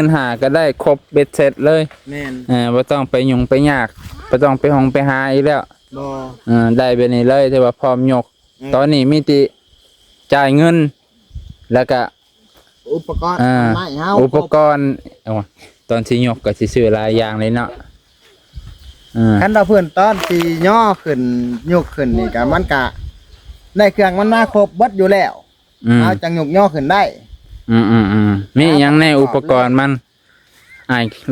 15,000ก็ได้ครบเบ็ดเสร็จเลยแม่นบ่ต้องไปยุ่งไปยากบ่ต้องไปห้องไปหาอีกแล้วบ่ได้แบบนี้เลยที่ว่าพร้อมยกตอนนี้มีติจ่ายเงินแล้วก็อุปกรณ์ไม้เฮาอุปกรณ์ตอนที่ยกก็สิซื้อหลายอย่างเลยเนาะคันเราเพิ่นตอนที่ย่อขึ้นยกขึ้นนี่ก็มันก็ได้เครื่องมันมาครบเบิดอยู่แล้วเอาจังยกย่อขึ้นได้มีหยังในอุปกรณ์มัน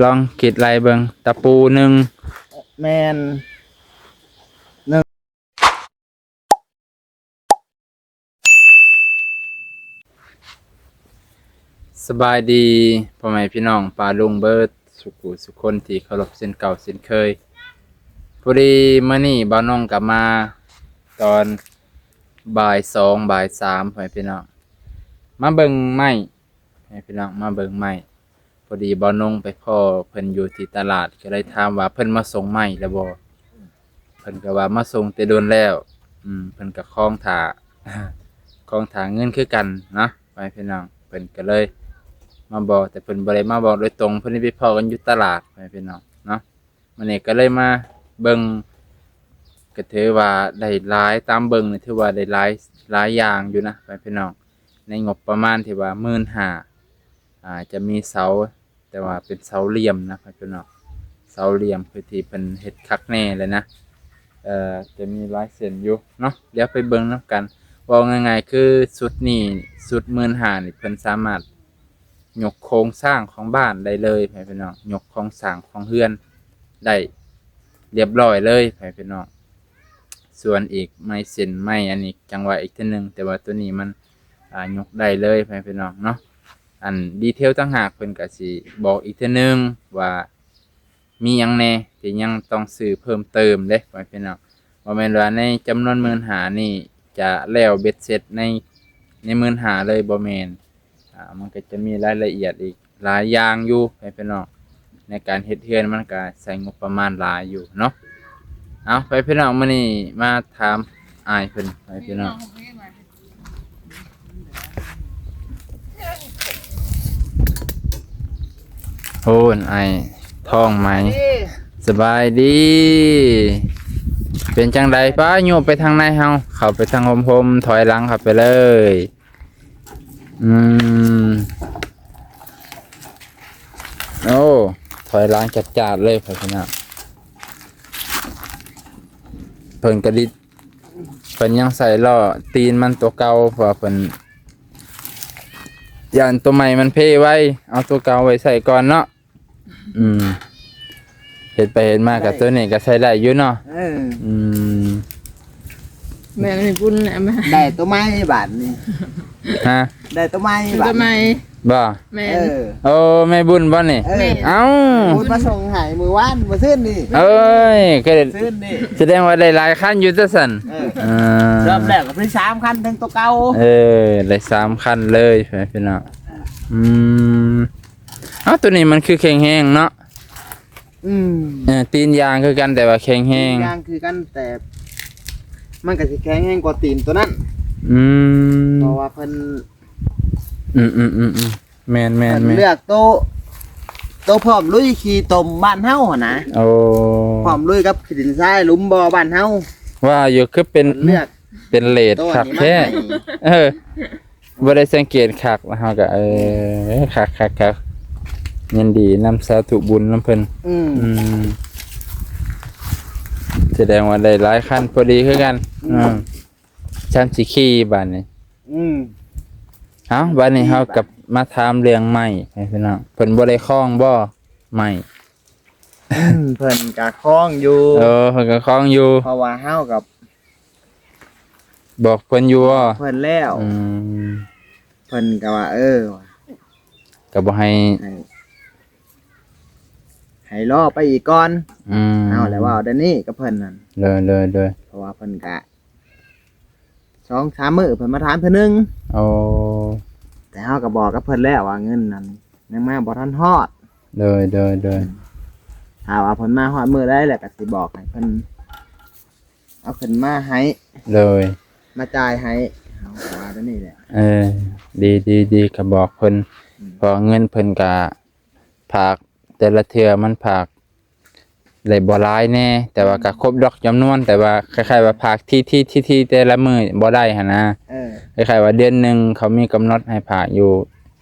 ลองคิดไล่เบิ่งตะปู1แม่นสบายดีพ่อแม่พี่น้องปาลุงเบิร์ดสุคนที่เคารพเส้นเก่าเส้นเคยพอดีมื้อนี้บ่าวน้องกลับมาตอนบ่าย2บ่าย3พ่อแม่พี่น้องมาเบิ่งไม้พ่อแม่พี่น้องมาเบิ่งไม้พอดีบ่าวน้องไปพ่อเพิ่นอยู่ที่ตลาดก็เลยถามว่าเพิ่นมาส่งไม้แล้วบ่เพิ่นก็ว่ามาส่งแต่โดนแล้วเพิ่นก็คล้องท่า คล้องท่าเงินคือกันเนาะพ่อแม่พี่น้องเพิ่นก็เลยมาบอกแต่เพิ่นบ่ได้มาบอกโดยตรงเพิ่นไปพ้อกันอยู่ตลาดไปพี่น้องเนาะมื้อนี้ก็เลยมาเบิ่งก็ถือว่าได้หลายตามเบิ่งนี่ถือว่าได้หลายอย่างอยู่นะไปพี่น้องในงบประมาณที่ว่า15,000จะมีเสาแต่ว่าเป็นเสาเหลี่ยมนะไปพี่น้องเสาเหลี่ยมคือที่เพิ่นเฮ็ดคักแน่เลยนะจะมีหลายเส้นอยู่เนาะเดี๋ยวไปเบิ่งนำกันว่าง่ายๆคือสุดนี้สุด15,000นี่เพิ่นสามารถยกโครงสร้างของบ้านได้เลยพี่น้องยกโครงสร้างของเฮือนได้เรียบร้อยเลยพี่น้องส่วนอีกไม้เส้นไม้อันนี้จังหวะอีกทีนึงแต่ว่าตัวนี้มันยกได้เลยพี่น้องเนาะอันดีเทลต่างหากเพิ่นก็สิบอกอีกทีนึงว่ามีหยังแน่ที่ยังต้องซื้อเพิ่มเติมเด้พี่น้องบ่แม่นว่าในจำนวน15,000นี่จะแล้วเบ็ดเสร็จใน15,000เลยบ่แม่นมันก็จะมีรายละเอียดอีกหลายอย่างอยู่พี่น้องในการเฮ็ดเฮือนมันก็ใช้งบประมาณหลายอยู่เนาะเอาไปพี่น้องมื้อนี้มาถามอ้ายเพิ่นไปพี่น้องโอ้นอ้ายท้องไหมสบายดีเป็นจังไดป้าโยไปทางในเฮาเข้าไปทางโฮมถอยหลังเข้าไปเลยโอ้ถอยหลังจัดๆเลยพี่น้องเพิ่นกระดิษเพิ่นยังใส่ล้อตีนมันตัวเก่าเพราะเพิ่นย่านตัวใหม่มันเพ่ไว้เอาตัวเก่าไว้ใส่ก่อนเนาะเห็นไปเห็นมากับตัวนี้ก็ใช้ได้อยู่เนาะแม่นี่บุญแหละแม่ได้ตัวไม้บาทนี่ฮะได้ตัวไม้บาทตัวไม้บ่แม่โอ้แม่บุญบ่นี่เอ้าบุญมาส่งให้มื้อวานมื้อซื่นนี่เอ้ยก็ซื่นนี่แสดงว่าได้หลายคันอยู่ซะสั่นรอบแรกก็เป็น3คันทั้งตัวเก่าได้3คันเลยพี่น้องตัวนี้มันคือแข็งแห้งเนาะตีนยางคือกันแต่ว่าแข็งแห้งยางคือกันแต่มันก็สิแข็งแห้งกว่าตีนตัวนั้นเพราะว่าเพิ่นแม่นเลือกโตพร้อมลุยขี่ตมบ้านเฮาหั่นนะพร้อมลุยกับดินทรายหลุมบ่อบ้านเฮาว่าอยู่คือเป็นเลือกเป็นเลดคักแท้บ่ได้สังเกตคักว่าเฮาก็คักยินดีนำสาธุบุญนำเพิ่นแสดงว่าได้หลายคันพอดีคือกันฉันสิขี่บ้านนี้บ้านนี้เฮากับมาถามเรื่องไม้พี่น้องเพิ่นบ่ได้คล้องบ่ไม้เพิ่นก็คล้องอยู่เพิ่นก็คล้องอยู่เพราะว่าเฮากับบอกเพิ่นอยู่ว่าเพิ่นแล้วเพิ่นก็ว่าก็บ่ให้รอไปอีกก่อนเอาแล้วว่าเดี๋ยวนี้ก็เพิ่นนั่นเลยเพราะว่าเพิ่นก็2-3 มื้อเพิ่นมาถามเพิ่นนึงแต่เฮาก็บอกกับเพิ่นแล้วว่าเงินนั้นยังมาบ่ทันฮอดเลยถ้าว่าเพิ่นมาฮอดมื้อใดแล้วก็สิบอกให้เพิ่นเอาขึ้นมาให้เลยมาจ่ายให้เฮาว่าเดี๋ยวนี้แหละดีก็บอกเพิ่นพอเงินเพิ่นก็ ผากแต่ละเทื่อมันผากได้บ่หลายแน่แต่ว่าก็ครบดอกจำนวนแต่ว่าคล้ายๆว่าผากที่แต่ละมื้อบ่ได้หั่นนะ คล้ายๆว่าเดือนหนึงเขามีกำหนดให้ผากอยู่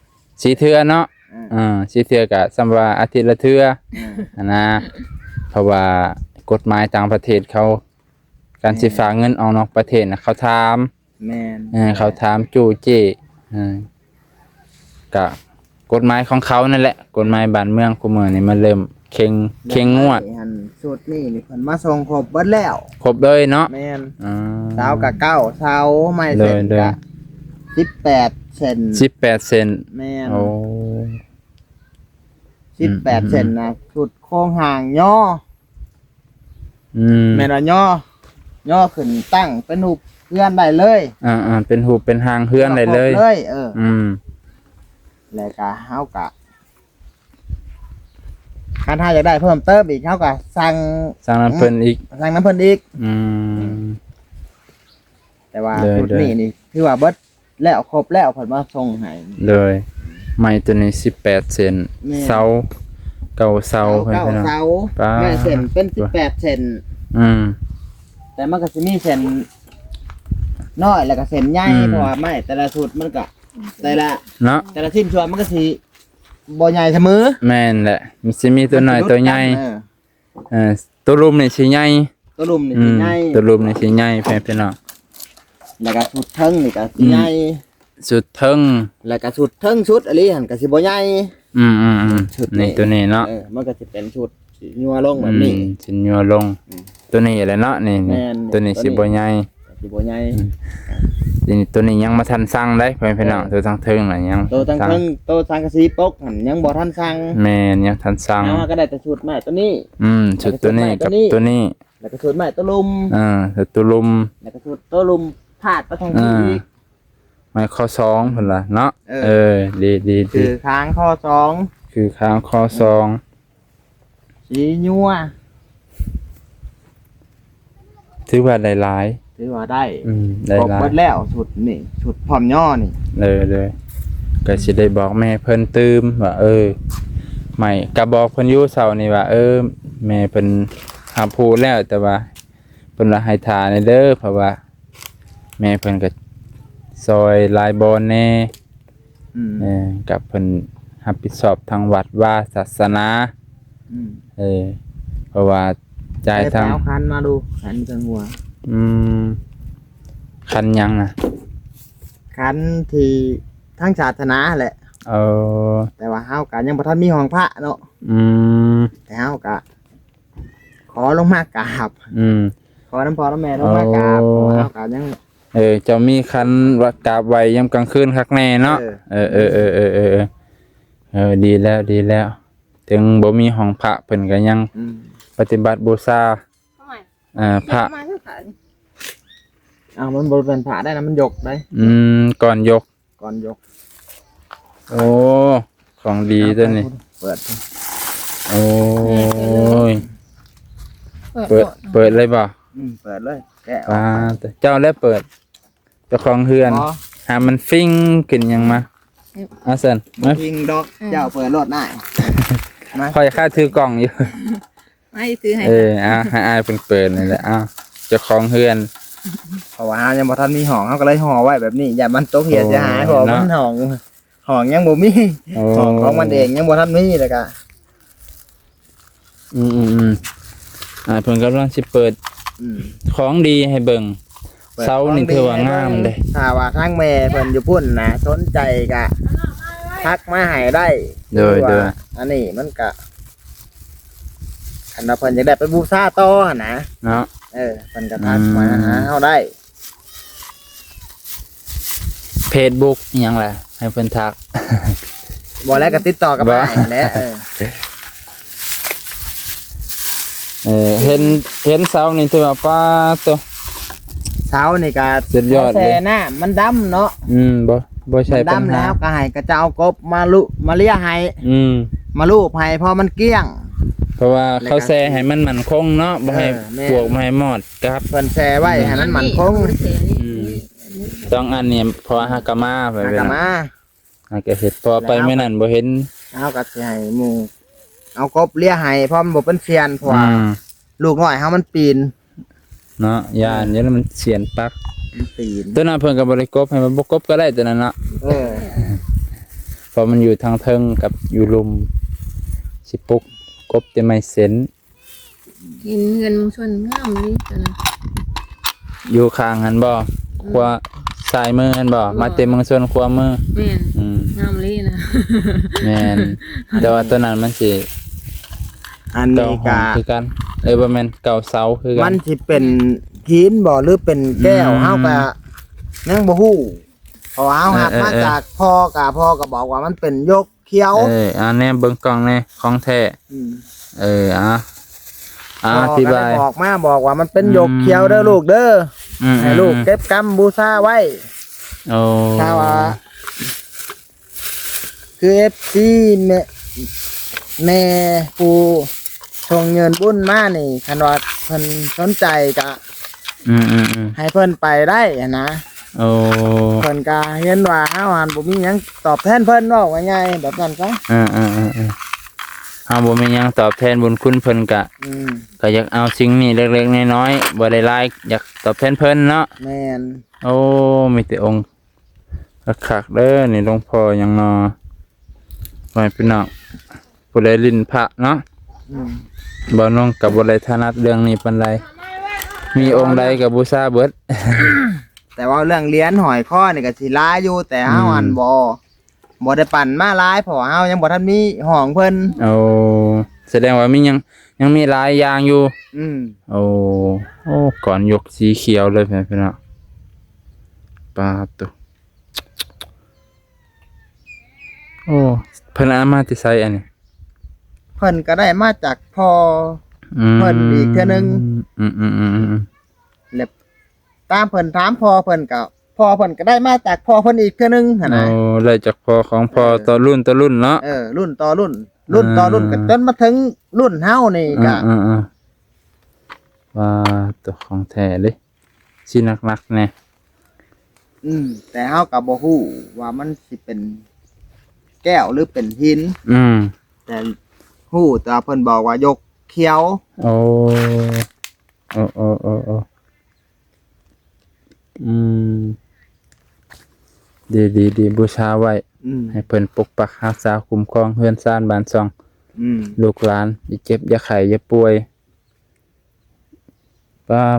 4เทื่อเนาะ4เทื่อก็สำว่าอาทิตย์ละเทื่อหั่นนะเพราะว่ากฎหมายต่างประเทศเขาการสิฝากเงินออกนอกประเทศน่ะเขาถาม แม่น เขาถามจู่เจ้ก็กฎหมายของเขานั่นแหละกฎหมายบ้านเมืองคุมื้อนี่มันเริ่มเข่งงวด หันสุดนี่เพิ่นมาส่งครบเบิดแล้ว ครบเลยเนาะ แม่น อ่า เสากับเก้าเสาไม้เส้น เด้อ กะ18เซน 18เซน แม่น โอ้ 18เซนนะสุดโค้งห่างย่อ แม่นว่าย่อขึ้นตั้งเป็นรูปเพื่อนได้เลย เป็นหูปเป็นหางเฮือนได้เลย ครบเลยแล้วก็เฮากะคันถ้าอยากได้เพิ่มเติมอีกเฮาก็สั่ง สร้างน้ำเพิ่นอีก สั่งน้ำเพิ่นอีก แต่ว่า เลย ชุดนี้นี่คือว่าเบิดแล้วครบแล้วเพิ่นมาส่งให้ เลยไม้ตัวนี้18เซน แม่น เสาเก่าเสาเพิ่น เก้า พี่น้อง เสา ป๊า แม่เส้นเป็น18เซน อืม แต่มันก็สิมีเส้นน้อยแล้วก็เส้นใหญ่ อืม เพราะว่าไม้แต่ละชุดมันก็แต่ละ เนาะ แต่ละชิ้นส่วนมันก็สิบ่ใหญ่เสมอ แม่นแหละมันสิมีตัวน้อยตัวใหญ่ เออ ตัวรุมนี่สิใหญ่ ตัวลุ่มนี่สิใหญ่ ตัวรุมนี่สิใหญ่พี่น้อง แล้วก็ชุดเทิงนี่ก็สิใหญ่ สุดเทิง แล้วก็ชุดเทิงชุดอันนี้หั่นก็สิบ่ใหญ่ ชุดนี้ นี่ตัวนี้เนาะ มันก็สิเป็นชุดสิยัวลงแบบนี้ สิยัวลง ตัวนี้แหละเนาะนี่ แม่น ตัวนี้สิบ่ใหญ่ สิบ่ใหญ่ ตัวนี้ยังมาทันสั่งได้พี่น้องตัวทางเทิงน่ะยัง โตตั้ง สั่ง เทิงโตสังกะสีปกหั่นยังบ่ทันสั่ง แม่นยังทันสั่ง เอาก็ได้แต่ชุดไม้ตัวนี้ ชุดตัวนี้กับตัวนี้ แล้วก็ชุดไม้ตัวลุม ชุดตัวลุม แล้วก็ชุดตัวลุมพาดไปทางนี้อีก ไม้ข้อสองพุ่นล่ะเนาะ เออ ดี คือค้างข้อสอง คือข้างข้อสอง สียัว ถือว่าได้หลาย ถือว่าได้ ได้ ครบ หลา เบิ ย ดแล้วชุดนี่ชุดพร้อมย่อนี่ เลยก็สิได้บอกแม่เพิ่นตื่มว่าไม่ก็บอกเพิ่นอยู่เช้านี่ว่าแม่เพิ่นหาพูดแล้วแต่ว่าเพิ่นว่าให้ทาในเด้อเพราะว่า แม่เพิ่นก็ซอยหลายบอนแน่กับเพิ่นรับผิดชอบทางวัดว่าศาสนาเพราะว่าจ่ายทาง เอาคันมาดูคันจังหัว คันยังน่ะ คันที่ทางศาสนาแหละ แต่ว่าเฮาก็ยังบ่ทันมีห้องพระเนาะแต่เฮาก็ขอลงมากราบขอน้ำพ่อน้ำแม่ลงมากราบเพราะว่าเฮาก็ยัง เจ้ามีคันว่ากราบไว้ยามกลางคืนคักแน่เนาะดีแล้วถึงบ่มีห้องพระเพิ่นก็ยังปฏิบัติบูชา ทำไม พระ มาคือขาย มันบ่เป็นพระได้นะมันยกได้ ก่อนยก ก่อนยก โอ้ของดีตัวนี้ เปิด โอ้ย เปิด เปิดเลยบ่ เปิดเลยแกะอ อ่า อก แต่เจ้าแล้วเปิดเจ้าของเฮือน อ๋อ หามันฟิ้งขึ้นยังมาอาเซน มา มา พิงดอกเจ้าเปิดรถได้มา คอยค่าถือกล่องอยู่ ไม่ซื้อให้ ให้อายเพิ่นเปิดนี่แหละเจ้าของเฮือน เพราะว่าเฮายังบ่ทันมีห้องเฮาก็เลยห่อไว้แบบนี้อย่ามันตกเหียเสียหายเพราะว่ามันห้องยังบ่มีห้องของมันเองยังบ่ทันมีเลยก็ เพิ่นกำลังสิเปิดของดีให้เบิ่งเสานี่ถือว่างามเด้ ถ้าว่าทางแม่เพิ่นอยู่พุ่นนะสนใจก็ทักมาให้ได้ โดย ว่าอันนี้มันก็คันว่าเพิ่นอยากได้ไปบูชาต่อหั่นนะ เนาะ เพิ่นก็ทักมาหาเฮาได้ Facebook อิหยังล่ะให้เพิ่นทัก บ่แล้วก็ติดต่อกับ บ่ อ้ายแหละ เห็นเสานี่ถือว่าป้าตัว เช้านี่ก็ สุดยอดเลย แซ่น้ามันดำเนาะ บ่ใช่ มัน ปัญ ดำ หา แล้วก็ให้กระเจ้ากบมาเลี้ยให้ มาลูบให้พอมันเกลี้ยง เพราะว่าเขาแซ่ให้มันมั่นคงเนาะบ่ให้ แม่ พวกบ่ให้มอดครับ เพิ่นแซ่ไว้ให้มันมั่นคง ต้องอันนี้เพราะว่าหากะมาไป หา เว กลับ ลา มา หากะเฮ็ดพอไปมื้อนั้นบ่เห็น เอาก็สิให้หมู่ เอากบเลี้ยให้เพราะมันบ่เป็นเซียนเพราะว่าลูกน้อยเฮามันปีน เนาะยานเดี๋ยวมันเสียนปัก มันปีน ตัวนั้นเพิ่นก็บ่ได้กบให้มันบ่กบก็ได้ตัวนั้นเนาะ เออ เพราะมันอยู่ทางเทิงกับอยู่ลุมสิปลุกกบแต่ไม่เส้น กินเงินชนงามนี่จ้ะนะ อยู่ข้างหันบ่ขวาซ้ายมือหันบ่มาเต็มเมืองส่วนขวามือ แม่น อืม งามเลยนะ แม่นแต่ว่าตัวนั้นมันสิ อัน เก่า นี้ หอม กะ คือกันบ่แม่นเก่าเสาคือกั มัน นสิเป็นหินบ่หรือเป็นแก้ว อืม เฮาก็ยังบ่ฮู้เพราะว่าเฮาหัด เออ มา เออ จากพ่อก็บอกว่ามันเป็นยกเขียว อันนี้เบิ่งกล้องแน่ของแท้ ม อ พ่อ ธิ ก็ บา ได้ ย บอกมาบอกว่ามันเป็น อืม ยกเขียวเด้อลูกเด้อ ให้ลูก อืม เก็บกำบูชาไว้ โอ้ ถ้าว่าคือ FC แม่ผู้ส่งเงินบุญมานี่คันว่าเพิ่นสนใจก็ อืม ให้เพิ่นไปได้อะนะ โอ้ เพิ่นก็เห็นว่าเฮาหันบ่มีหยังตอบแทนเพิ่นเนาะว่าไงแบบนั้นซะ เฮาบ่มีหยังตอบแทนบุญคุณเพิ่นก็ อืม ก็อยากเอาสิ่งนี้เล็กๆน้อยๆบ่ได้หลายอยากตอบแทนเพิ่นเนาะ แม่น โอ้มีแต่องค์คักๆเด้อนี่หลวงพ่อยังนอไว้พี่น้องผู้ใดลิ้นพระเนาะ อืม บ่น้องก็บ่ได้ถนัดเรื่องนี้ปานใดมีองค์ใดก็บูชาเบิด แต่ว่าเรื่องเรียนหอยข้อนี่ก็สิหลายอยู่แต่เฮาหันบ่ได้ปั่นมาหลายเพราะว่าเฮายังบ่ทันมีห้องเพิ่น โอ้แสดงว่ามียังมีหลายอย่างอยู่ อืม โอ้ก่อนยกสีเขียวเลยพี่น้องปาตุโอ้เพิ่นเอามาที่ไสอันนี้ เพิ่นก็ได้มาจากพ่อ อืม เพิ่นอีกเทื่อนึง อืม แล้วตามเพิ่นถามพ่อเพิ่นก็พ่อเพิ่นก็ได้มาจากพ่อเพิ่นอีกเทื่อนึงหั่น โอ้ น่ะ เลยจากพ่อของพ่อ เออ ต่อรุ่นเนาะ รุ่นต่อรุ่น รุ่นต่อรุ่นก็จนมาถึงรุ่นเฮานี่ก็ ว่าตัวของแท้เลยสินักๆแน่ แต่เฮาก็บ่ฮู้ว่ามันสิเป็นแก้วหรือเป็นหิน อืม แต่ฮู้แต่ว่าเพิ่นบอกว่ายกเขียว โอ้อืมดีบูชาไว้ ให้เพิ่นปกปักรักษาคุ้มครองเฮือนซ่านบ้านช่อง ลูกหลานอย่าเจ็บอย่าไข้อย่าป่วย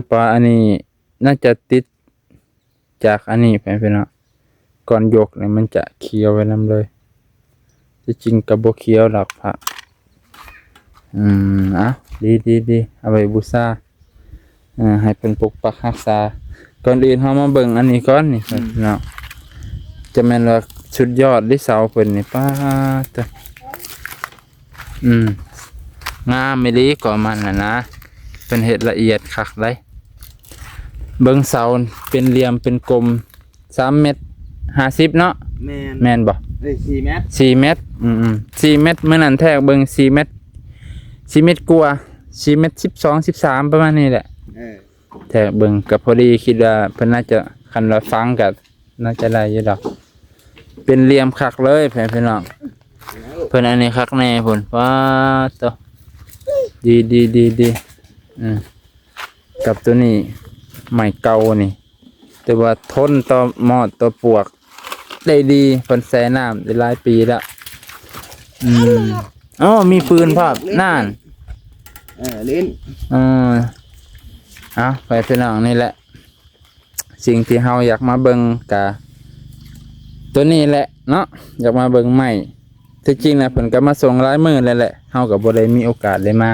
ปลาอันนี้น่าจะติดจากอันนี้ไปเนาะก่อนยกเนี่ยมันจะเคี้ยวไว้นำเลยที่จริงกับบ่เคี้ยวหรอกพระดีเอาไว้บูชาให้เป็นปกปักรักษาก่อนอื่นเฮามาเบิ่งอันนี้ก่อนนี่เนาะจะแม่นว่าชุดยอดที่เสาเพิ่นนี่ป้าตะงามไม่ดีกว่ามันนะเป็นเห็ดละเอียดคักเลยเบิ้งเสาเป็นเหลี่ยมเป็นกลม3 เมตร 50เนาะ แม่นบ่ 4 เมตร 4 เมตร4 เมตรเมื่อนั้นแทกเบิ้ง4 เมตร4 เมตรกว่า4 เมตร12 13ประมาณนี้แหละแทกเบิ้งกับพอดีคิดว่าเพิ่นน่าจะคันเราฟังกับน่าจะได้อยู่ดอกเป็นเหลี่ยมคักเลยพี่น้องเพิ่นอันนี้คักแน่พุ่นว้าตดีกับตัวนี้ใหม่เก่านี่แต่ว่าทนต่อมอดต่อปวกได้ดีเพิ่นแช่น้ำได้หลายปีแล้วมีปืนภาพน่าน ลิ้น ไปพี่น้องนี่แหละสิ่งที่เฮาอยากมาเบิ่งกะตัวนี้แหละเนาะอยากมาเบิ่งใหม่ที่จริงนะเพิ่นก็มาส่งหลายมื้อแล้วแหละเฮาก็บ่ได้มีโอกาสได้มา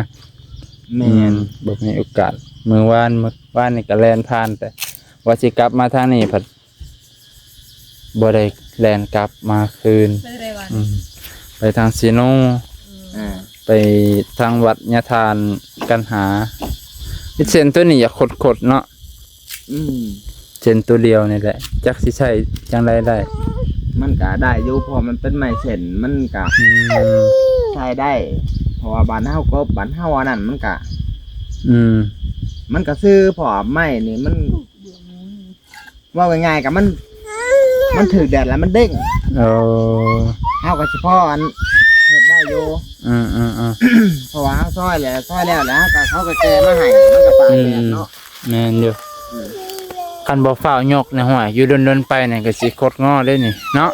แม่น บ่มีโอกาสมื้อวานนี่ก็แล่นผ่านแต่ว่าสิกลับมาทางนี้เพิ่นบ่ได้แล่นกลับมาคืน ไม่ได้วัน ไปทางซีโนไปทางวัดยะทานกันหาเส้นตัวนี้อยากขดๆเนาะเส้นตัวเดียวนี่แหละจักสิใช้จังไดได้ มันก็ได้อยู่เพอมันเป็นไม้เส้นมันก็ใช้ได้เพราะว่าบ้านเฮาก็บ้านเฮาอันนั้นมันก็ซื้อพอไม้นี่มันว่าง่ายๆกับมันถือแดดแล้วมันเด้งเฮาก็สิพออันเฮ็ดได้ อยู่ อืม เพราะว่าเฮาซอยแล้วก็เขาก็แก้มาให้มันก็ปากแดดเนาะ แม่นอยู่คันบ่ฟ้าวยกเนี่ยห่วยอยู่ดนๆไปเนี่ยก็สิคดงอได้นี่เนาะ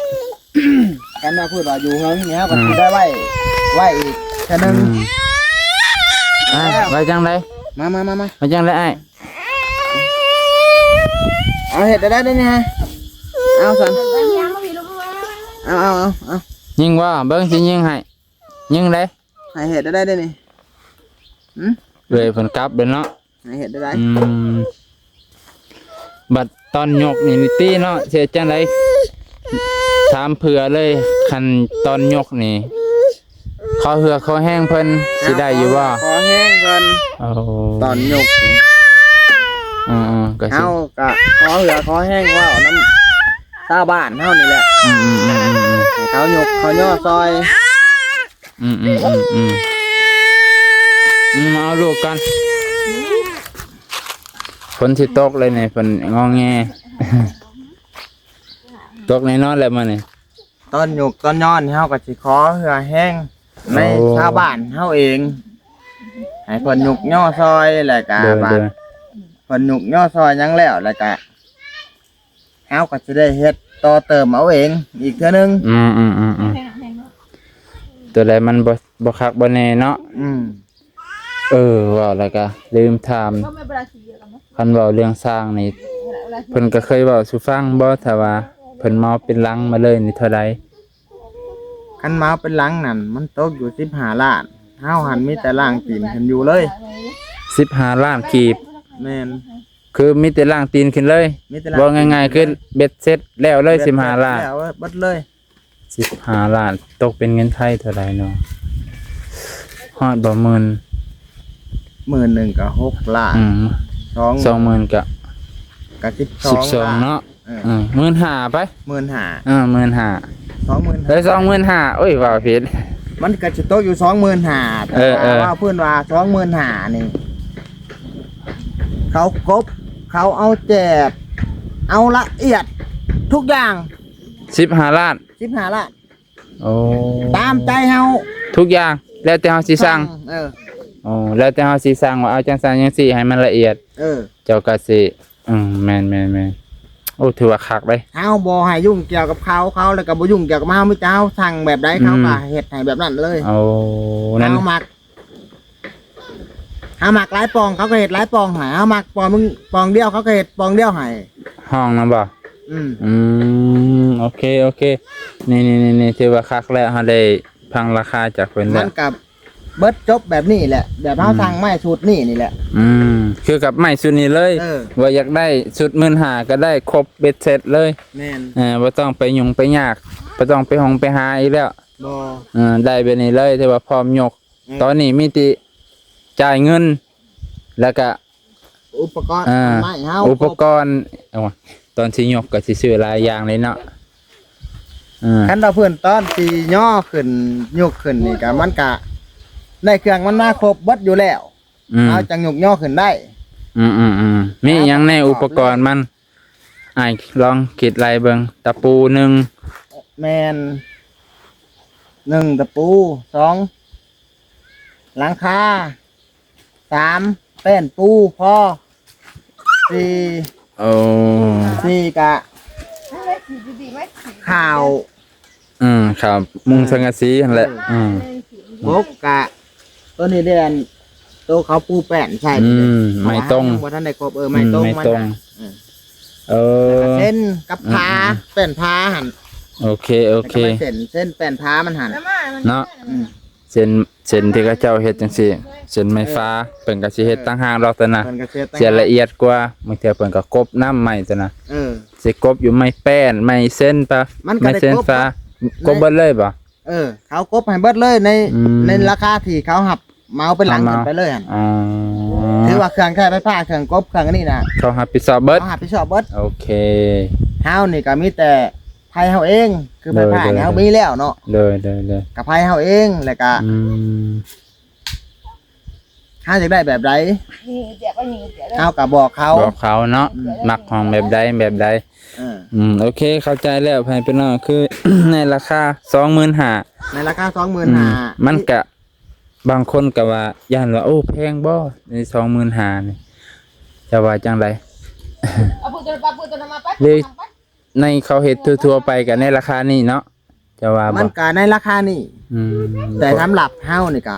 กันว่าพูดว่าอยู่เฮิงเนี่ยก็สิได้ไว้อีกแค่นึง ไว้จังได๋ มา ไว้จังได๋อ้าย เอาเห็ดได้ได้นี่ฮะเอาสันเอา ยิงว่าเบิ่งสิยิงให้ยิงได้ ให้เห็ดได้ได้นี่ เลยเพิ่นกลับเด้อเนาะ ให้เห็ดได้ บัดตอนยกนี่นิตี้เนาะเสียจังไดถามเผื่อเลยคันตอนยกนี่ขอเหือขอแห้งเพิ่นสิได้อยู่บ่ ขอแห้งเพิ่น โอ้ ตอนยก ก็สิ เฮาก็ขอเหือขอแห้งว่าน้ำชาวบ้านเฮานี่แหละให้เขายกเขาย่อซอย เอาลูกกันฝนสิตกเลยเนี่ยฝนงอแง ตกในนอนแล้วมาเนี่ย ตอนยกตอนย้อนเฮาก็สิขอเหือแห้งในชาวบ้านเฮาเองให้เพิ่นยกย่อซอยแล้วก็บ้านเพิ่นยกย่อซอยหยังแล้วก็เฮาก็สิได้เฮ็ดต่อเติมเอาเองอีกเทื่อนึง ตัวใดมันบ่คักบ่แน่เนาะว่าแล้วก็ลืมถามคันเว้าเรื่องสร้างนี่เพิ่นก็เคยเว้าสู่ฟังบ่ถ้าว่าเพิ่นมาเป็นลังมาเลยนี่เท่าใด คันมาเป็นหลังนั่นมันตกอยู่15ล้านเฮาหันมีแต่ล่างตีนขึ้นอยู่เลย 15ล้านกีบ แม่น คือมีแต่ล่างตีนขึ้นเลย มีแต่ บ่ง่ายๆคือเบ็ดเสร็จแล้วเลย15ล้าน แล้วเบิดเลย 15ล้านตกเป็นเงินไทยเท่าใดเนาะฮอดบ่หมื่น 11,000ก็6ล้าน20,000ก็ ก็12 12เนาะ15,000ไป 15,000 15,000 ได้ 20,000 25,000โอ้ยว่าผิด มันก็สิตกอยู่ 25,000แต่ว่าเพิ่นว่า 25,000นี่เขากบเขาเอาแจกเอาละเอียดทุกอย่าง 15ล้าน 15ล้าน โอ้ ตามใจเฮา ทุกอย่างแล้วแต่เฮาสิสั่งโอ้แล้วแต่เฮาสิสั่งว่าเอาจังซั่นจังซี่ให้มันละเอียดเจ้าก็สิแม่นโอ้ถือว่าคักเด้ เฮาบ่ให้ยุ่งเกี่ยวกับเขาแล้วก็บ่ยุ่งเกี่ยวกับเฮามีแต่เฮาสั่งแบบใดเขาก็เฮ็ดให้แบบนั้นเลย โอ้นั่น เฮามักหลายปองเขาก็เฮ็ดหลายปองให้เฮามักปองมึงปองเดียวเขาก็เฮ็ดปองเดียวให้ ห้องนะบ่โอเคนี่ถือว่าคักแล้วเฮาได้พังราคาจากเพิ่น มั แล้ว นกับเบิดจบแบบนี้แหละแบบเฮาสั่งไม้ชุดนี่แหละ คือกับไม้ชุดนี้เลยว่าอยากได้ชุด15,000ก็ได้ครบเบ็ดเสร็จเลย แม่น บ่ต้องไปยุ่งไปยากบ่ต้องไปห้องไปหาอีกแล้ว บ่ ได้แบบนี้เลยที่ว่าพร้อมยก ตอนนี้มีติจ่ายเงิน แล้วก็ อุปกรณ์ไม้เฮา อุปกรณ์เอาวะตอนสิยกก็สิซื้อหลายอย่างเลยเนาะ คันเราเพิ่นตอนสิย่อขึ้นยกขึ้นนี่ก็มันก็ได้เครื่องมันมาครบเบิดอยู่แล้วเอาจังยกย่อขึ้นได้ มีหยังในอุปกรณ์มันอ้ายลองคิดไล่เบิ่งตะปูหนึ่ง แม่น1ตะปู2หลังคา3แป้นปูพอ4 โอ้ 4กะข้าว ครับมุงสังกะสีนั่นแหละบกกะตัวนี้เดือนตัวเขาปูแป้นใช่ ไม่ตรง บ่ทันได้ครบไม่ตรง ไม่ มัน ตรงเส้นกับผ้าแป้นผ้าหั่น โอเคเส้นแป้นผ้ามันหั่น เนาะเส้นที่เขาเจ้าเฮ็ดจังซี่เส้นไม้ฟ้าเพิ่นก็สิเฮ็ดต่างหากดอกตัวน่ะ เพิ่นก็เสีย เสียละเอียดกว่าบางเทื่อเพิ่นก็กบน้ำไม้ตัวน่ะ สิกบอยู่ไม้แป้นไม้เส้นปะไม้เส้นฟ้ากบเบิดเลยป่ะ เขากบให้เบิดเลยในราคาที่เขาหับเมาเป็นหลังเงินไปเลยหั่นถือว่าเครื่องแค่ไฟฟ้าเครื่องกบเครื่องนี่น่ะ เขาหับผิดชอบเบิด เขาหับผิดชอบเบิด โอเค เฮานี่ก็มีแต่ไผเฮาเองคือไฟฟ้าเนี่ยเฮามีแล้วเนาะ เลย กับไผเฮาเองแล้วก็ เฮาอยากได้แบบใดเฮาก็บอกเขา บอกเขาเนาะมักห้องแบบใดแบบใด โอเคเข้าใจแล้วภายเป็นน้องคือ ในราคา 25,000 ในราคา 25,000 มันก็บางคนก็ว่าย่านว่าโอ้แพงบ่ใน 25,000 นี่จะว่าจังได เลยในเขาเฮ็ดทั่วๆไปก็ในราคานี้เนาะจะว่า มั บ่ นก็ในราคานี้แต่สำหรับเฮานี่ก็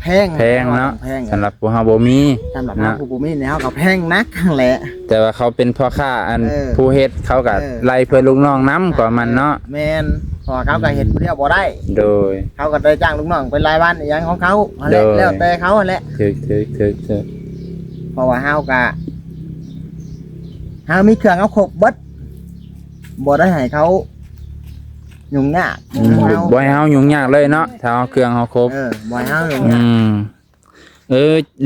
แพง แพงเนาะ แพง สำหรับผู้เฮาบ่มี สำหรับเฮาผู้บ่มีเนี่ยเฮาก็แพงนักแหละ แต่ว่าเขาเป็นพ่อค้าอัน เออ ผู้เฮ็ดเขาก็ เออ ไล่เพื่อลูกน้องนำกว่ามันเนาะ แม่นเพอเขาก็เฮ็ดผู้เดียวบ่ได้ โดย เขาก็ได้จ้างลูกน้องเป็นรายวันอหย่างของเขาหั่นแหละ โดย แล้วแต่เขาหั่นแหละ ถึก เพราะว่าเฮาก็เฮามีเครื่องเอาครบเบิดบ่ได้ให้เขายุ่งยาก บ่ให้เฮายุ่งยากเลยเนาะถ้าเอาเครื่องเฮาครบ บ่ให้เฮายุ่ง อื ยาก ม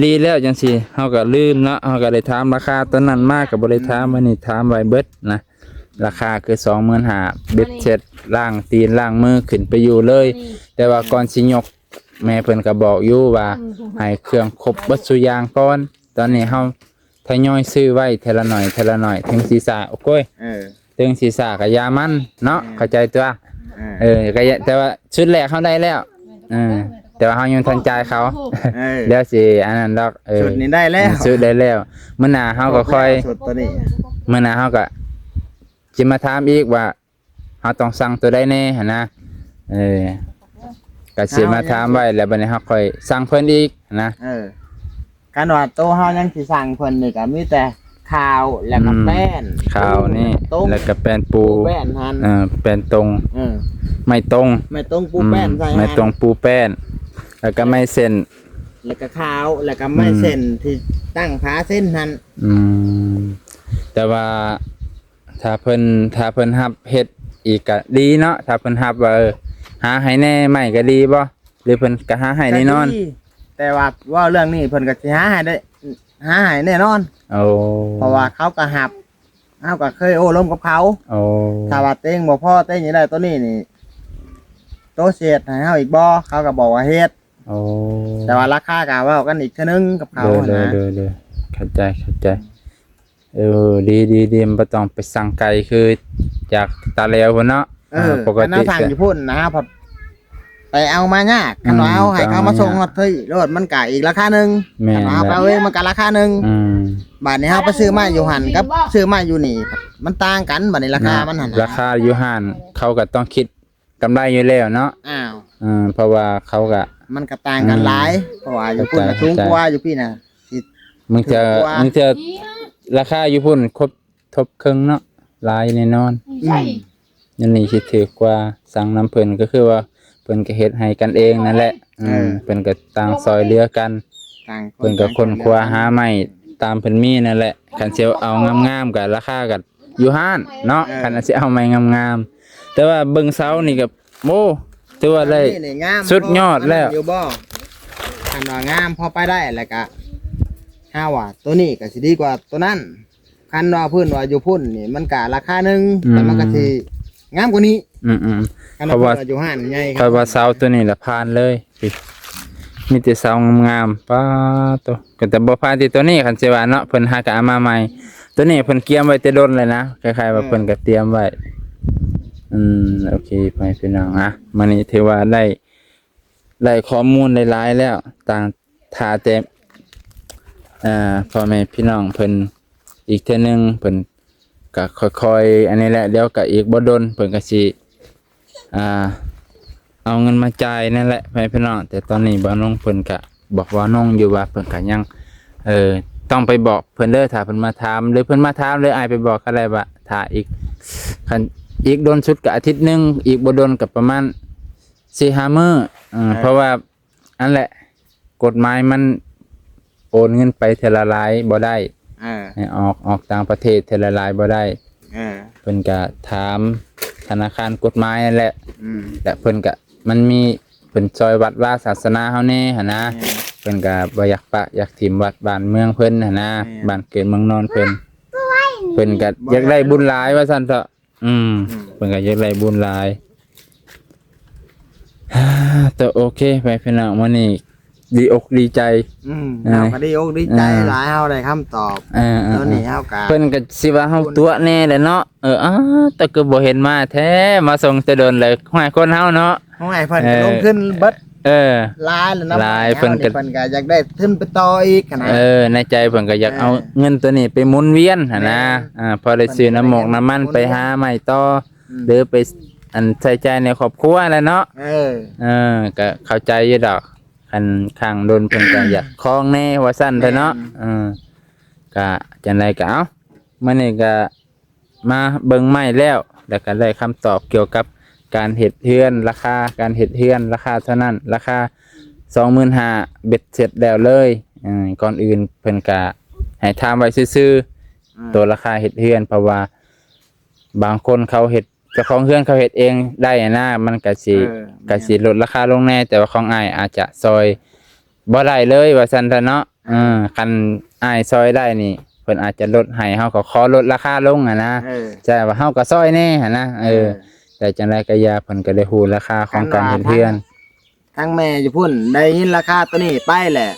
ดีแล้วจังซี่เฮาก็ลืมเนาะเฮาก็ได้ถามราคาตอนนั้นมาก็บ่ได้ถามวันนี้ถามไว้เบิดนะราคาคือ 25,000เบ็ดเสร็จล้างตีนล้างมือขึ้นไปอยู่เลย แต่ว่าก่อนสิยกแม่เพิ่นก็บอกอยู่ว่าให้เครื่องครบเบิดซุอย่างก่อนตอนนี้เฮาทยอยซื้อไว้เทละหน่อยถึงศีรษะโอ้ยถึงศีรษะก็ยามันเนาะเข้าใจตัวก็แต่ว่าชุดแรกเฮาได้แล้วแต่ว่าเฮายังทันจ่ายเขาเดี๋ยวสิอันนั้นดอกชุดนี้ได้แล้ว ชุดได้แล้วมื้อหน้าเฮาก็ค่อย ชุดตัวนี้ มื้อหน้าเฮาก็สิมาถามอีกว่าเฮาต้องสั่งตัวใดแน่หั่นนะก็สิมาถามไว้แล้วบัดนี้เฮาค่อยสั่งเพิ่นอีกนะ การว่าโตเฮายังสิสั่งเพิ่นนี่ก็มีแต่ข้าวแล้วก็แป้น ข้าวนี่ ต้ม แล้วก็แป้นปู แป้นหั่น แป้นตรง ไม่ตรง ไม่ต้องปูแป้นใส่ ไม่ตรงปูแป้น แล้วก็ไม่เส้น แล้วก็ข้าวแล้วก็ไม่เส้นที่ตั้งผาเส้นหั่น แต่ว่าถ้าเพิ่นฮับเฮ็ดอีกก็ดีเนาะถ้าเพิ่นฮับว่าหาให้แน่ไม่ก็ดีบ่หรือเพิ่นก็หาให้แน่นอน แต่ว่าเรื่องนี้เพิ่นก็สิหาให้ได้หาให้แน่นอน โอ้ เพราะว่าเขาก็หับเฮาก็เคยโอ้ล้มกับเขา โอ้ ถ้าว่าเต้งบ่พอเต้งยังได้ตัวนี้นี่โตเสียดให้เฮาอีกบ่เขาก็บอกว่าเฮ็ด โอ้ แต่ว่าราคาก็เว้ากันอีกเทื่อนึงกับเขานะ เด้อเข้าใจดีมันบ่ต้องไปสั่งไก่คือจากตาแล้วพุ่นเนาะปก คัน ติ เอาทางอยู่พุ่นนะพอไปเอามายากคันว่าเอาให้เขามาส่งฮอดเฮ้ยรถมันก็อีกราคานึง แม่ คัน น ว่าเอาไปเอาเองมันก็ราคานึง บาทนี้เฮาไปซื้อมาอยู่หันกับซื้อมาอยู่นี่ มันต่างกันบาทนี้ราคามันหัน ราคาอยู่ห้านเขาก็ต้องคิดกำไรอยู่แล้วเนาะ อ้าว เพราะว่าเขาก็ มันก็ต่างกันหลายเพราะว่าอยู่พุ่นก็สูงกว่าอยู่พี่น่ะ มึงจะราคาอยู่พุ่นครบทบครึ่งเนาะหลายแน่นอนยันนี่คิดถือกว่าสั่งน้ำเพิ่นก็คือว่าเพิ่นก็เฮ็ดให้กันเองนั่นแหละเพิ่นก็ต่างซอยเหลือกันเพิ่นก็คนครัวหาไม้ตามเพิ่นมีนั่นแหละคันสิเอางามๆก็ราคาก็อยู่ห้านเนาะคันสิเอาไม้งามๆแต่ว่าเบิ่งเสานี่ก็โอ้ถือว่าได้สุดยอดแล้ว อยู่บ่คันว่างามพอไปได้แล้วก็เฮาว่าตัวนี้ก็สิดีกว่าตัวนั้นคันว่าพื้นว่าอยู่พุ่นนี่มันก็ราคานึงแต่มันก็สิงามกว่านี้คัน เพราะว่า ว่าอยู่ห้านใหญ่ เพราะว่าเสาตัวนี้ละผ่านเลยมีแต่เสางามๆป้าตัวก็แต่บ่ผ่านที่ตัวนี้คันสิว่าเนาะเพิ่นหากะเอามาใหม่ตัวนี้เพิ่นเตรียมไว้แต่ดนเลยนะคล้ายๆว่าเพิ่นก็เตรียมไว้โอเคไปพี่น้องมื้อนี้ถือว่าได้ข้อมูลหลายๆแล้วต่างท่าแต่พ่อแม่พี่น้องเพิ่นอีกเทื่อนึงเพิ่นก็ค่อยๆอันนี้แหละเดี๋ยวก็อีกบ่ดนเพิ่นก็สิเอาเงินมาจ่ายนั่นแหละพี่น้องแต่ตอนนี้บ่น้องเพิ่นก็บอกว่าน้องอยู่ว่าเพิ่นก็ยังต้องไปบอกเพิ่นเด้อถ้าเพิ่นมาถามหรือเพิ่นมาถามเลยอายไปบอกก็ได้ว่าถ้าอีกคันอีกโดนสุดก็อาทิตย์นึงอีกบ่โดนก็ประมาณ 4-5 มื้อเพราะว่าอันแหละกฎหมายมันโอนเงินไปเทอละหลายบ่ได้ออกต่างประเทศเทอละหลายบ่ได้เพิ่นก็ถามธนาคารกฎหมายนั่นแหละแต่เพิ่นก็มันมีเพิ่นซอยวัดว่าศาสนาเฮาแน่หั่นนะเพิ่นก็บ่อยากปะอยากถิ่มวัดบ้านเมืองเพิ่นหั่นนะบ้านเกิดเมืองนอนเพิ่นก็อยากได้บุญหลายว่าซั่นเถาะเพิ่นก็อยากได้บุญหลายแต่โอเคไปพี่น้องมื้อนี้ ดีอกดีใจ เฮาก็ดีอกดีใจหลายเฮาได้คำตอบแล้วนี่เฮาก็ เพิ่นก็สิว่าเฮาตัวแน่แหละเนาะแต่ก็บ่เห็นมาแท้มาส่งแต่โดนเลยห้อยคนเฮาเนาะ ห้อยเพิ่นก็ลงขึ้นเบิด หลายแล้วนะ หลาย เพิ่นก็อยากได้ทุนไปต่ออีกนะ ในใจเพิ่นก็อยากเอาเงินตัวนี้ไปหมุนเวียนหั่นนะพอได้ซื้อน้ำหมกน้ำมันไปหาใหม่ต่อหรือไปอันใช้จ่ายในครอบครัวแหล้วเนาะก็เข้าใจอยู่ดอกคันข้างโดนเพิ่นก็อยากคล้องแน่ว่าซั่นเด้อเนาะก็จังไดก็เอามื้อนี้ก็มาเบิ่งไม้แล้วก็ได้คำตอบเกี่ยวกับการเฮ็ดเฮือนราคาการเฮ็ดเฮือนราคาเท่านั้นราคา 25,000เบ็ดเสร็จแล้วเลยก่อนอื่นเพิ่นก็ให้ถามไว้ซื่อๆตัวราคาเฮ็ดเฮือนเพราะว่าบางคนเขาเฮ็ดเจ้าของเฮือนเขาเฮ็ดเองได้นะมันก็สิลดราคาลงแน่แต่ว่าของอ้ายอาจจะซอยบ่ได้เลยว่าซั่นซะเนาะคันอ้ายซอยได้นี่เพิ่นอาจจะลดให้เฮาก็ขอลดราคาลงนะใช่ว่าเฮาก็ซอยแน่หั่นนะแต่จังไดก็อย่าเพิ่นก็ได้ฮู้ราคาของการเฮ็ดเฮือนทั้งแม่อยู่พุ่นได้ยินราคาตัวนี้ไปแหละ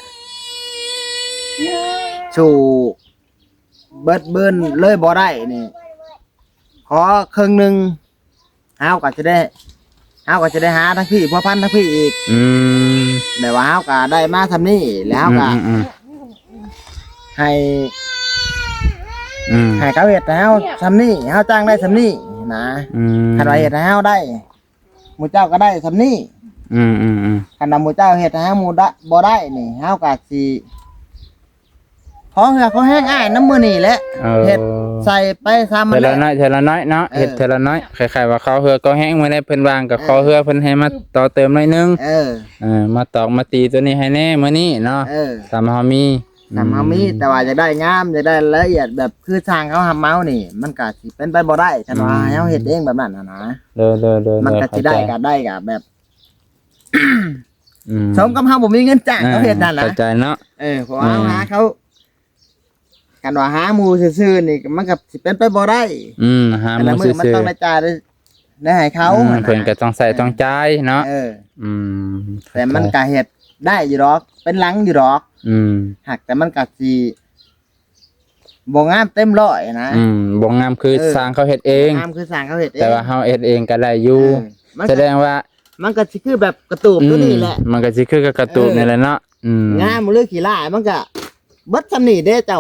สู่เบิดเบิ้นเลยบ่ได้นี่ขอครึ่งหนึงเฮาก็จะได้หาทั้งพี่พ่อพันธุ์ทั้งพี่อีกแต่ว่าเฮาก็ได้มาทำนี่แล้วเฮาก็ให้เขาเฮ็ดให้เฮาทำนี่เฮาจ้างได้ทำนี่นะคันว่าเฮ็ดให้เฮาได้หมู่เจ้าก็ได้ทำนี่คันว่าหมู่เจ้าเฮ็ดให้เฮาหมู่บ่ได้นี่เฮาก็สิขอเหือขอแห้งอ้ายน้ำมื้อนี้แหละเฮ็ดใส่ไปซ้ำเทละน้อยเนาะเฮ็ดเทละน้อยคล้ายๆว่าเขาเหือก็แห้งมื้อใดเพิ่นวางก็ขอเหือเพิ่นให้มาต่อเติมหน่อยนึงมาตอกมาตีตัวนี้ให้แน่มื้อนี้เนาะตามเฮามีแต่ว่าอยากได้งามอยากได้ละเอียดแบบคือสร้างเขาทำเมานี่มันก็สิเป็นไปบ่ได้คันว่าเฮาเฮ็ดเองแบบนั้นนะเด้อมันก็สิได้ก็แบบสมกับเฮาบ่มีเงินจ้างเขาเฮ็ดนั่นน่ะเข้าใจเนาะเพราะว่าหาเขากันว่าหาหมู่ซื่อๆนี่มันก็สิเป็นไปบ่ได้หาหมู่ซื่อๆมันต้องได้จ่ายได้ให้เขาเพิ่นก็ต้องใส่ต้องจ่ายเนาะแต่มันก็เฮ็ดได้อยู่ดอกเป็นหลังอยู่ดอกหักแต่มันก็สิบ่งามเต็มร้อยนะบ่งามคือสร้างเขาเฮ็ดเองงามคือสร้างเขาเฮ็ดเองแต่ว่าเฮาเฮ็ดเองก็ได้อยู่แสดงว่ามันก็สิคือแบบกระตูบตัวนี้แหละมันก็สิคือกับกระตูบนี่แหละเนาะงามหรือขี้ร้ายมันก็เบิดสำนีเด้เจ้า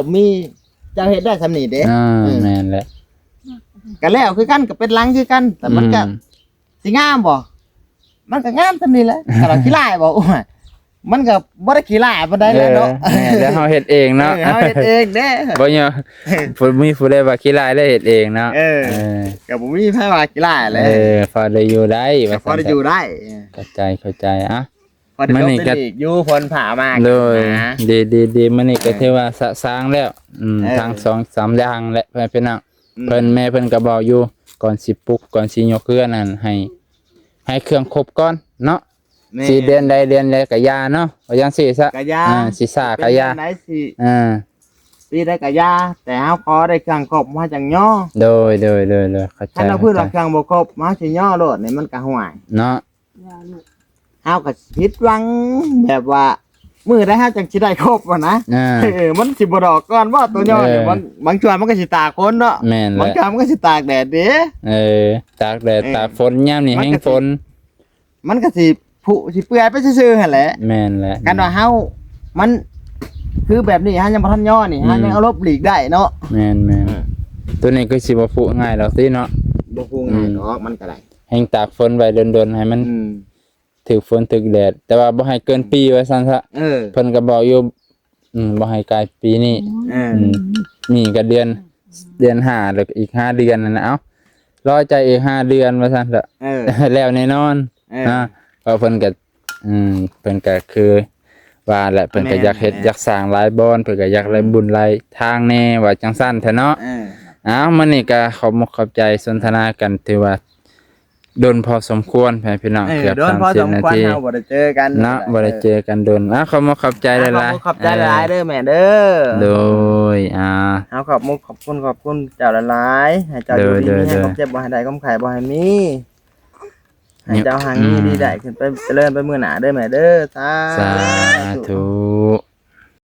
เฮ็ดได้สำนีเด้แม่นแหละก็แล้วคือกันก็เป็นหลังคือกันแต่มันก็สิงามบ่มันก็งามสำนีแหละแต่ว่าขี้ร้ายบ่โอ้ยมันก็บ่ได้ขี้ร้ายปานใดแล้วเนาะแล้วเฮาเฮ็ดเองเนาะเฮาเฮ็ดเองเด้บ่ยอมีผู้ใดว่าขี้ร้ายได้เฮ็ดเองเนาะก็บ่มีไผว่าขี้ร้ายแหละพอได้อยู่ได้ว่าพอได้อยู่ได้เข้าใจอ่ะมันนี่ก็อยู่พลผ่ามากเลยดีมันนี่ก็ถือว่าสะสร้างแล้วทาง2-3อย่างแหละพี่น้องเพิ่นแม่เพิ่นก็บอกอยู่ก่อนสิปลุกก่อนสิยกเครื่องนั่นให้เครื่องครบก่อนเนาะ4 เดือนใดเดือนใดก็ยาเนาะว่าจังซี่ซะสิซ่าก็ยาปีได้ก็ยาแต่เฮาขอได้เครื่องครบมาจังย่อโดยเข้าใจถ้าเราพูดว่าเครื่องบ่ครบมาสิย่อโลดนี่มันก็ห่วยเนาะเฮาก็ผิดหวังแบบว่ามื้อใดเฮาจังสิได้ครบว่ะนะมันสิบ่ดอกก่อนบ่ตัวย่อนี่บางช่วงมันก็สิตากฝนเนาะบางช่วงมันก็สิตากแดดเด้ตากแดดตากฝนยามนี่แห้งฝนมันก็สิผุสิเปื่อยไปซื่อๆหั่นแหละแม่นแหละกันว่าเฮามันคือแบบนี้ฮะยังบ่ทันย่อนี่ฮะยังเอาลบหลีกได้เนาะแม่นตัวนี้ก็สิบ่ผุง่ายดอกติเนาะบ่ผุง่ายดอกมันก็ได้แห้งตากฝนไว้ดนๆให้มันถึกฝนถึกแดดแต่ว่าบ่ให้เกินปีว่าซั่นซะเพิ่นก็บอกอยู่บ่ให้กลายปีนี้นี่ก็เดือน5แล้วอีก5เดือนนั่นน่ะเอ้ารอใจอีก5เดือนว่าซั่นซะแล้วแน่นอนนะเพราะเพิ่นก็คือว่าแหละเพิ่นก็อยากเฮ็ดอยากสร้างหลายบ่อนเพิ่นก็อยากได้บุญหลายทางแน่ว่าจังซั่นแท้เนาะมื้อนี้ก็ขอบใจสนทนากันถือว่าโดนพอสมควรพี่น้องเกือบ30นาทีเฮาบ่ได้เจอกันเนาะบ่ได้เจอกันโดนขอบใจหลายๆขอบใจหลายๆเด้อแม่เด้อโดยเฮาขอบคุณเจ้าหลายๆให้เจ้าอยู่ดีมีให้ความเจ็บบ่ให้ได้ความไข้บ่ให้มี ให้เจ้าหางนี้ดีได้ขึ้นไปเจริญไปมื้อหน้าเด้อแม่เด้อสา สาธุ